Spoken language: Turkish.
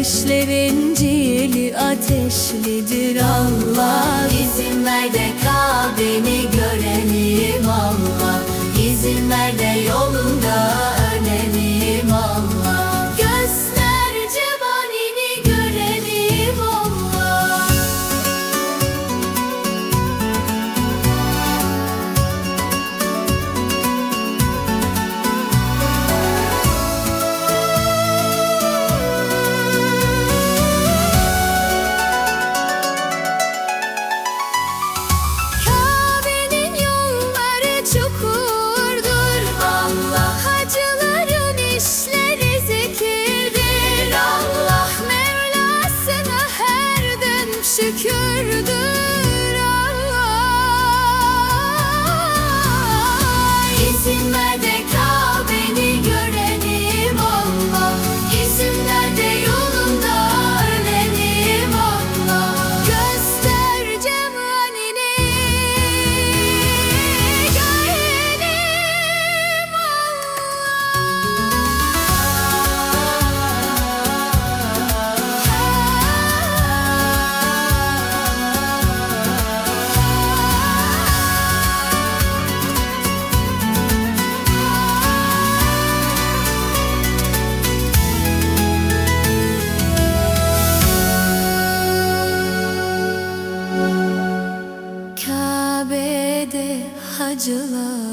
işlerin cili ateşlidir Allah. İzin ver de Kabe'ni görelim Allah. İzin ver de yolunda ölelim Allah. Göster cemalini görelim Allah. Kabe'nin yolları çukurdur Allah. Hacıların işleri zikirdir Allah. Mevlasına her dem şükürdür Allah. İzin ver de Kabe'ni görelim Allah. İzin ver de yolunda ölelim Allah. Göster cemalini görelim Kabe'de hacılar